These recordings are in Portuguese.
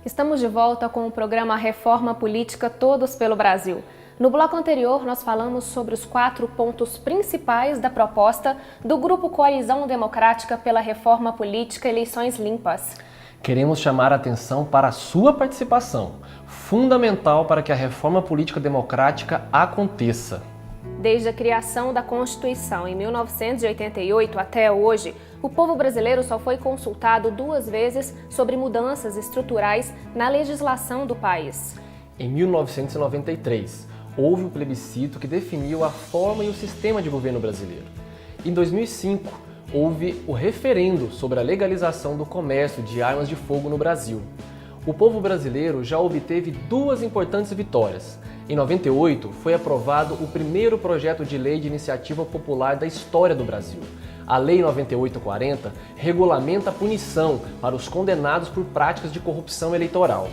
Estamos de volta com o programa Reforma Política Todos pelo Brasil. No bloco anterior, nós falamos sobre os 4 pontos principais da proposta do Grupo Coalizão Democrática pela Reforma Política Eleições Limpas. Queremos chamar a atenção para a sua participação, fundamental para que a reforma política democrática aconteça. Desde a criação da Constituição em 1988 até hoje, o povo brasileiro só foi consultado 2 vezes sobre mudanças estruturais na legislação do país. Em 1993, houve um plebiscito que definiu a forma e o sistema de governo brasileiro. Em 2005, houve o referendo sobre a legalização do comércio de armas de fogo no Brasil. O povo brasileiro já obteve 2 importantes vitórias. Em 98, foi aprovado o primeiro projeto de lei de iniciativa popular da história do Brasil. A Lei 9840 regulamenta a punição para os condenados por práticas de corrupção eleitoral.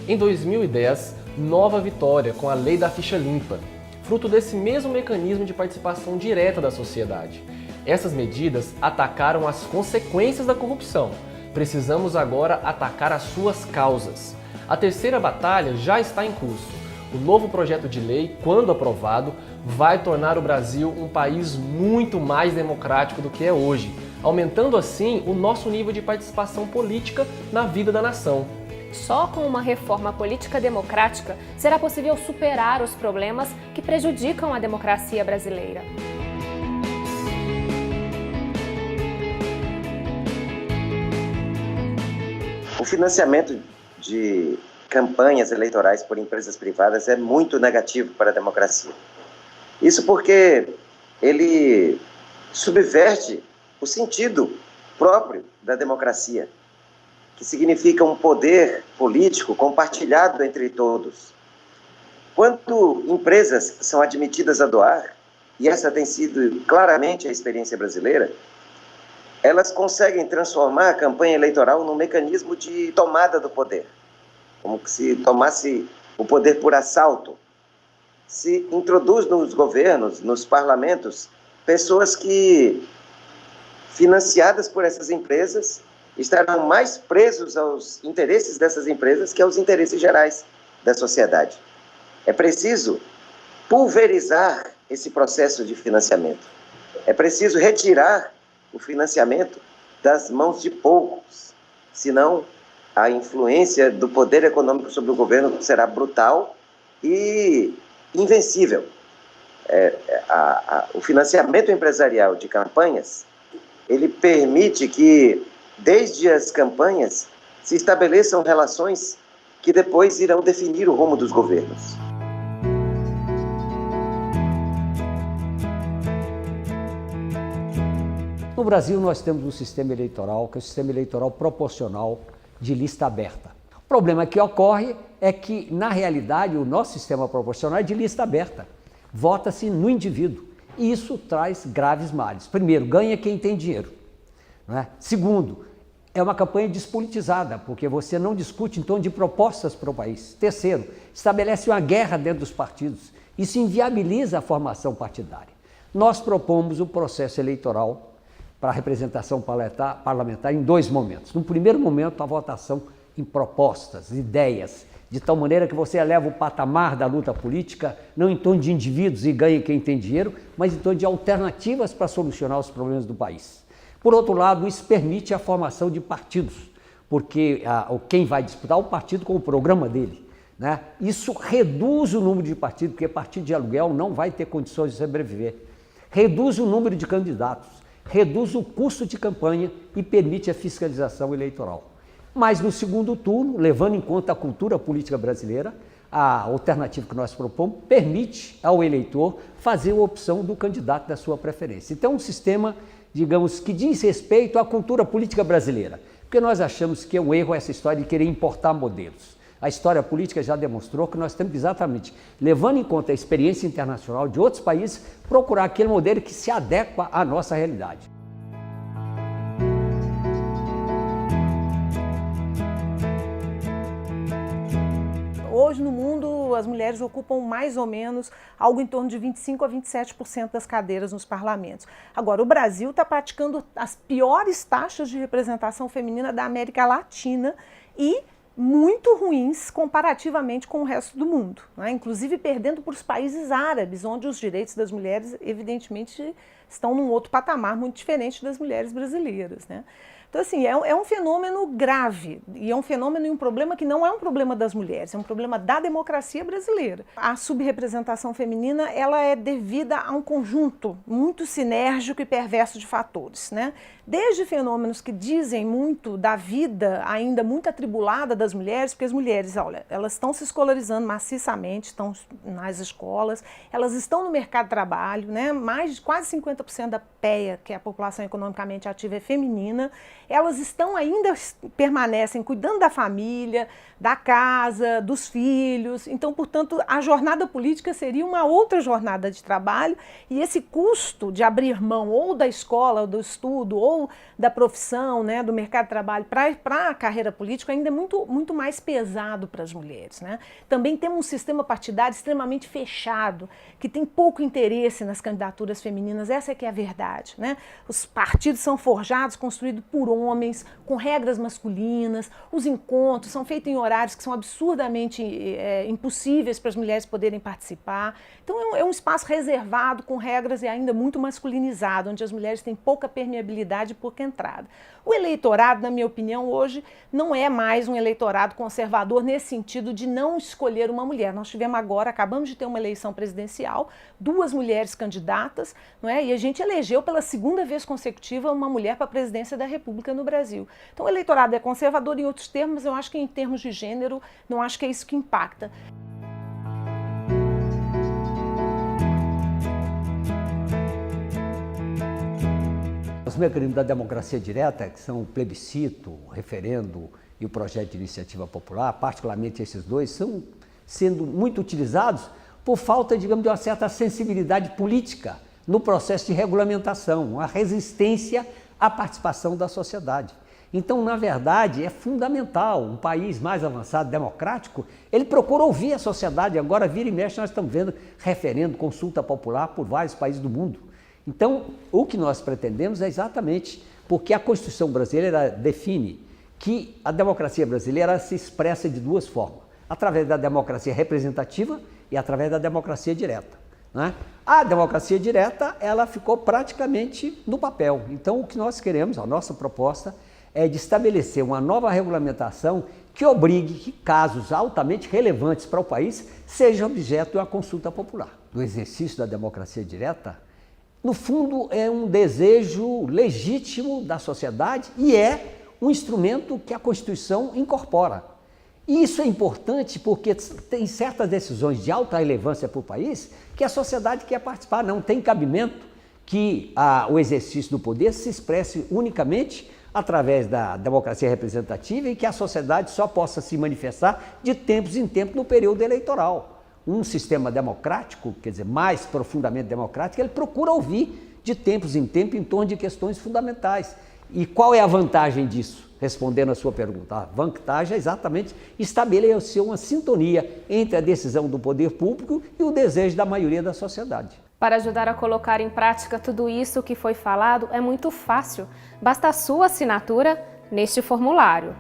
Em 2010, nova vitória com a Lei da Ficha Limpa, fruto desse mesmo mecanismo de participação direta da sociedade. Essas medidas atacaram as consequências da corrupção. Precisamos agora atacar as suas causas. A terceira batalha já está em curso. O novo projeto de lei, quando aprovado, vai tornar o Brasil um país muito mais democrático do que é hoje, aumentando assim o nosso nível de participação política na vida da nação. Só com uma reforma política democrática será possível superar os problemas que prejudicam a democracia brasileira. O financiamento de campanhas eleitorais por empresas privadas é muito negativo para a democracia. Isso porque ele subverte o sentido próprio da democracia, que significa um poder político compartilhado entre todos. Quando empresas são admitidas a doar, e essa tem sido claramente a experiência brasileira, elas conseguem transformar a campanha eleitoral num mecanismo de tomada do poder, como se tomasse o poder por assalto. Se introduz nos governos, nos parlamentos, pessoas que, financiadas por essas empresas, estarão mais presos aos interesses dessas empresas que aos interesses gerais da sociedade. É preciso pulverizar esse processo de financiamento. É preciso retirar o financiamento das mãos de poucos, senão a influência do poder econômico sobre o governo será brutal e invencível. O financiamento empresarial de campanhas, ele permite que, desde as campanhas, se estabeleçam relações que depois irão definir o rumo dos governos. No Brasil, nós temos um sistema eleitoral, que é o sistema eleitoral proporcional de lista aberta. O problema que ocorre é que, na realidade, o nosso sistema proporcional é de lista aberta. Vota-se no indivíduo. E isso traz graves males. Primeiro, ganha quem tem dinheiro, não é? Segundo, é uma campanha despolitizada, porque você não discute em torno de propostas para o país. Terceiro, estabelece uma guerra dentro dos partidos. Isso inviabiliza a formação partidária. Nós propomos o processo eleitoral para a representação parlamentar em 2 momentos. No primeiro momento, a votação em propostas, ideias, de tal maneira que você eleva o patamar da luta política, não em torno de indivíduos e ganha quem tem dinheiro, mas em torno de alternativas para solucionar os problemas do país. Por outro lado, isso permite a formação de partidos, porque quem vai disputar o partido com o programa dele, né? Isso reduz o número de partidos, porque partido de aluguel não vai ter condições de sobreviver. Reduz o número de candidatos, reduz o custo de campanha e permite a fiscalização eleitoral. Mas no segundo turno, levando em conta a cultura política brasileira, a alternativa que nós propomos permite ao eleitor fazer a opção do candidato da sua preferência. Então, um sistema, digamos, que diz respeito à cultura política brasileira, porque nós achamos que é um erro essa história de querer importar modelos. A história política já demonstrou que nós temos exatamente, levando em conta a experiência internacional de outros países, procurar aquele modelo que se adequa à nossa realidade. Hoje no mundo as mulheres ocupam mais ou menos algo em torno de 25% a 27% das cadeiras nos parlamentos. Agora, o Brasil está praticando as piores taxas de representação feminina da América Latina e muito ruins comparativamente com o resto do mundo, né? Inclusive perdendo para os países árabes, onde os direitos das mulheres, evidentemente, estão num outro patamar muito diferente das mulheres brasileiras, né? Então, assim, é um fenômeno grave, e é um fenômeno e um problema que não é um problema das mulheres, é um problema da democracia brasileira. A subrepresentação feminina, ela é devida a um conjunto muito sinérgico e perverso de fatores, né? Desde fenômenos que dizem muito da vida ainda muito atribulada das mulheres, porque as mulheres, olha, elas estão se escolarizando maciçamente, estão nas escolas, elas estão no mercado de trabalho, né? Mais de quase 50% da PEA, que é a população economicamente ativa, é feminina. Elas estão ainda, permanecem cuidando da família, da casa, dos filhos. Então, portanto, a jornada política seria uma outra jornada de trabalho, e esse custo de abrir mão ou da escola, ou do estudo, ou da profissão, né, do mercado de trabalho para a carreira política ainda é muito mais pesado para as mulheres, né? Também temos um sistema partidário extremamente fechado, que tem pouco interesse nas candidaturas femininas, essa é que é a verdade, né? Os partidos são forjados, construídos por homens, com regras masculinas, os encontros são feitos em horários que são absurdamente impossíveis para as mulheres poderem participar. Então é um espaço reservado, com regras e ainda muito masculinizado, onde as mulheres têm pouca permeabilidade e pouca entrada. O eleitorado, na minha opinião, hoje não é mais um eleitorado conservador nesse sentido de não escolher uma mulher. Nós tivemos agora, acabamos de ter uma eleição presidencial, 2 mulheres candidatas, não é? E a gente elegeu pela 2ª vez consecutiva uma mulher para a presidência da República no Brasil. Então o eleitorado é conservador em outros termos, eu acho que em termos de gênero, não acho que é isso que impacta. Os mecanismos da democracia direta, que são o plebiscito, o referendo e o projeto de iniciativa popular, particularmente esses dois, são sendo muito utilizados por falta, digamos, de uma certa sensibilidade política no processo de regulamentação, uma resistência à participação da sociedade. Então, na verdade, é fundamental, um país mais avançado, democrático, ele procura ouvir a sociedade. Agora, vira e mexe, nós estamos vendo referendo, consulta popular por vários países do mundo. Então, o que nós pretendemos é exatamente porque a Constituição brasileira define que a democracia brasileira se expressa de 2 formas, através da democracia representativa e através da democracia direta, né? A democracia direta, ela ficou praticamente no papel. Então, o que nós queremos, a nossa proposta, é de estabelecer uma nova regulamentação que obrigue que casos altamente relevantes para o país sejam objeto de uma consulta popular. Do exercício da democracia direta, no fundo, é um desejo legítimo da sociedade e é um instrumento que a Constituição incorpora. E isso é importante porque tem certas decisões de alta relevância para o país que a sociedade quer participar. Não tem cabimento que o exercício do poder se expresse unicamente através da democracia representativa e que a sociedade só possa se manifestar de tempos em tempos no período eleitoral. Um sistema democrático, quer dizer, mais profundamente democrático, ele procura ouvir de tempos em tempos em torno de questões fundamentais. E qual é a vantagem disso? Respondendo a sua pergunta, a vantagem é exatamente estabelecer uma sintonia entre a decisão do poder público e o desejo da maioria da sociedade. Para ajudar a colocar em prática tudo isso que foi falado, é muito fácil. Basta a sua assinatura neste formulário.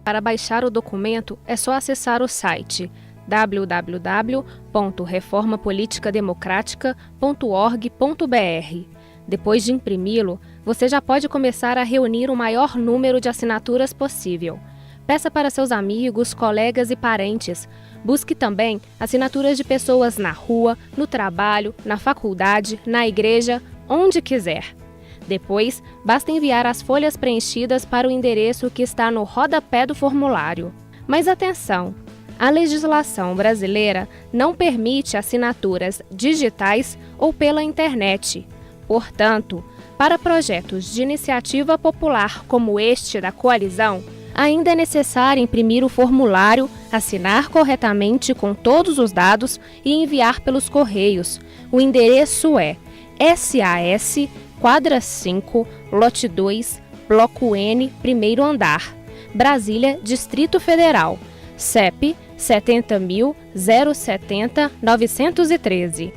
Para baixar o documento, é só acessar o site www.reformapoliticademocratica.org.br. Depois de imprimi-lo, você já pode começar a reunir o maior número de assinaturas possível. Peça para seus amigos, colegas e parentes. Busque também assinaturas de pessoas na rua, no trabalho, na faculdade, na igreja, onde quiser. Depois, basta enviar as folhas preenchidas para o endereço que está no rodapé do formulário. Mas atenção! A legislação brasileira não permite assinaturas digitais ou pela internet. Portanto, para projetos de iniciativa popular como este da coalizão, ainda é necessário imprimir o formulário, assinar corretamente com todos os dados e enviar pelos correios. O endereço é SAS, quadra 5, lote 2, bloco N, primeiro andar, Brasília, Distrito Federal, CEP 70.070.913.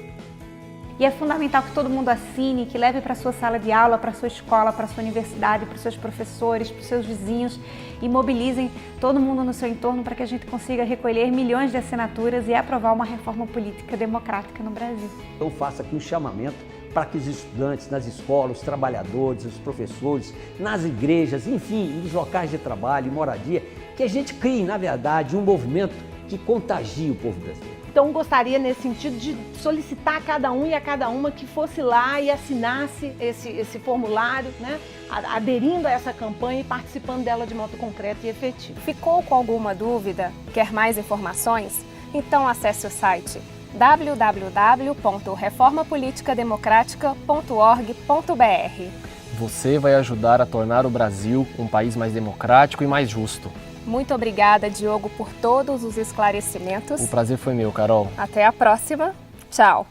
E é fundamental que todo mundo assine, que leve para a sua sala de aula, para a sua escola, para a sua universidade, para os seus professores, para os seus vizinhos e mobilizem todo mundo no seu entorno para que a gente consiga recolher milhões de assinaturas e aprovar uma reforma política democrática no Brasil. Eu faço aqui um chamamento para que os estudantes nas escolas, os trabalhadores, os professores, nas igrejas, enfim, nos locais de trabalho e moradia, que a gente crie, na verdade, um movimento que contagie o povo brasileiro. Então, gostaria, nesse sentido, de solicitar a cada um e a cada uma que fosse lá e assinasse esse formulário, né, aderindo a essa campanha e participando dela de modo concreto e efetivo. Ficou com alguma dúvida? Quer mais informações? Então acesse o site www.reformapoliticademocratica.org.br. Você vai ajudar a tornar o Brasil um país mais democrático e mais justo. Muito obrigada, Diogo, por todos os esclarecimentos. O prazer foi meu, Carol. Até a próxima. Tchau.